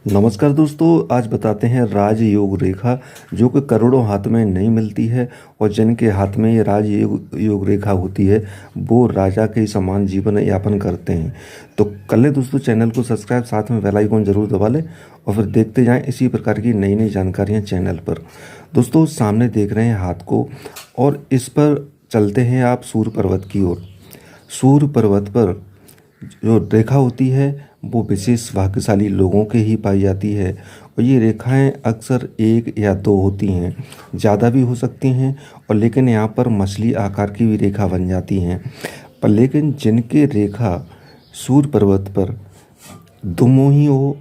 नमस्कार दोस्तों, आज बताते हैं राजयोग रेखा जो कि करोड़ों हाथ में नहीं मिलती है। और जिनके हाथ में ये राजयोग रेखा होती है वो राजा के समान जीवन यापन करते हैं। तो कर लें दोस्तों, चैनल को सब्सक्राइब, साथ में बेल आइकन जरूर दबा लें और फिर देखते जाएं इसी प्रकार की नई नई जानकारियां चैनल पर। दोस्तों सामने देख रहे हैं हाथ को, और इस पर चलते हैं आप सूर्य पर्वत की ओर। सूर्य पर्वत पर जो रेखा होती है वो विशेष भाग्यशाली लोगों के ही पाई जाती है। और ये रेखाएं अक्सर एक या दो होती हैं, ज़्यादा भी हो सकती हैं। और लेकिन यहाँ पर मछली आकार की भी रेखा बन जाती हैं। पर लेकिन जिनके रेखा सूर्य पर्वत पर दुमोही हो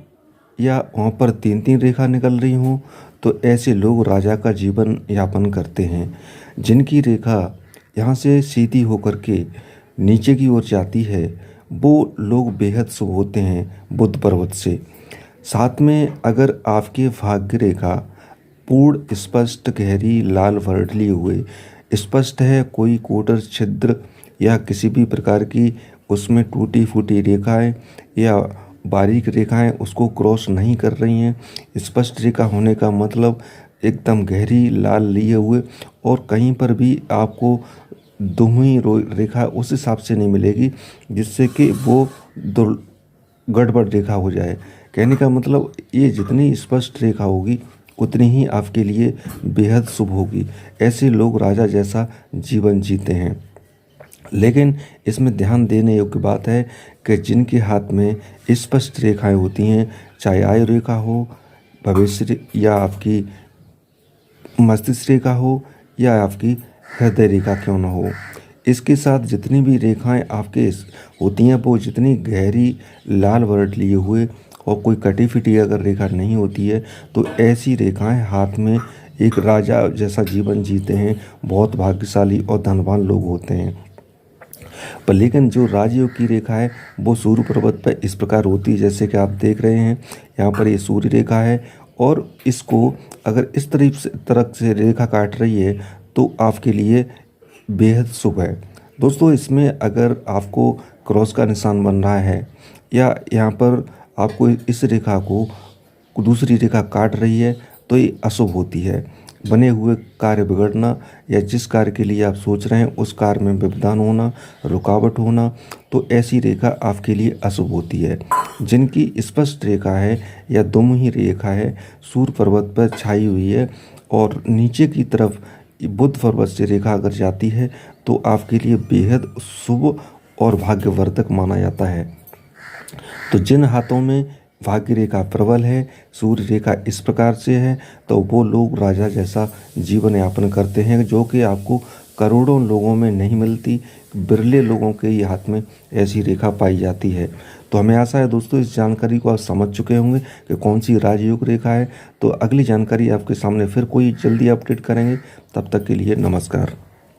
या वहाँ पर तीन तीन रेखा निकल रही हो, तो ऐसे लोग राजा का जीवन यापन करते हैं। जिनकी रेखा यहाँ से सीधी होकर के नीचे की ओर जाती है वो लोग बेहद शुभ होते हैं बुध पर्वत से। साथ में अगर आपके भाग्य रेखा पूर्ण स्पष्ट गहरी लाल वर्डली हुए स्पष्ट है, कोई कोटर छिद्र या किसी भी प्रकार की उसमें टूटी फूटी रेखाएं या बारीक रेखाएं उसको क्रॉस नहीं कर रही हैं। स्पष्ट रेखा होने का मतलब एकदम गहरी लाल लिए हुए, और कहीं पर भी आपको दोहुई रेखा उस हिसाब से नहीं मिलेगी जिससे कि वो गड़बड़ रेखा हो जाए। कहने का मतलब ये जितनी स्पष्ट रेखा होगी उतनी ही आपके लिए बेहद शुभ होगी। ऐसे लोग राजा जैसा जीवन जीते हैं। लेकिन इसमें ध्यान देने योग्य बात है कि जिनके हाथ में स्पष्ट रेखाएं होती हैं, चाहे आयु रेखा हो, भविष्य या आपकी मस्तिष्क रेखा हो या आपकी हृदय रेखा क्यों न हो, इसके साथ जितनी भी रेखाएं आपके होती हैं वो जितनी गहरी लाल वर्ड लिए हुए और कोई कटी फिटी अगर रेखा नहीं होती है तो ऐसी रेखाएं हाथ में एक राजा जैसा जीवन जीते हैं, बहुत भाग्यशाली और धनवान लोग होते हैं। पर लेकिन जो राजयोग की रेखा है वो सूर्य पर्वत पर इस प्रकार होती है जैसे कि आप देख रहे हैं। यहाँ पर ये सूर्य रेखा है और इसको अगर इस तरफ से रेखा काट रही है तो आपके लिए बेहद शुभ है। दोस्तों इसमें अगर आपको क्रॉस का निशान बन रहा है या यहाँ पर आपको इस रेखा को दूसरी रेखा काट रही है तो ये अशुभ होती है। बने हुए कार्य बिगड़ना या जिस कार्य के लिए आप सोच रहे हैं उस कार्य में व्यवधान होना, रुकावट होना, तो ऐसी रेखा आपके लिए अशुभ होती है। जिनकी स्पष्ट रेखा है या दुमुही रेखा है, सूर्य पर्वत पर छाई हुई है और नीचे की तरफ बुध पर्वत से रेखा अगर जाती है तो आपके लिए बेहद शुभ और भाग्यवर्धक माना जाता है। तो जिन हाथों में भाग्य रेखा प्रबल है, सूर्य रेखा इस प्रकार से है, तो वो लोग राजा जैसा जीवन यापन करते हैं जो कि आपको करोड़ों लोगों में नहीं मिलती। बिरले लोगों के ही हाथ में ऐसी रेखा पाई जाती है। तो हमें आशा है दोस्तों इस जानकारी को आप समझ चुके होंगे कि कौन सी राजयोग रेखा है। तो अगली जानकारी आपके सामने फिर कोई जल्दी अपडेट करेंगे। तब तक के लिए नमस्कार।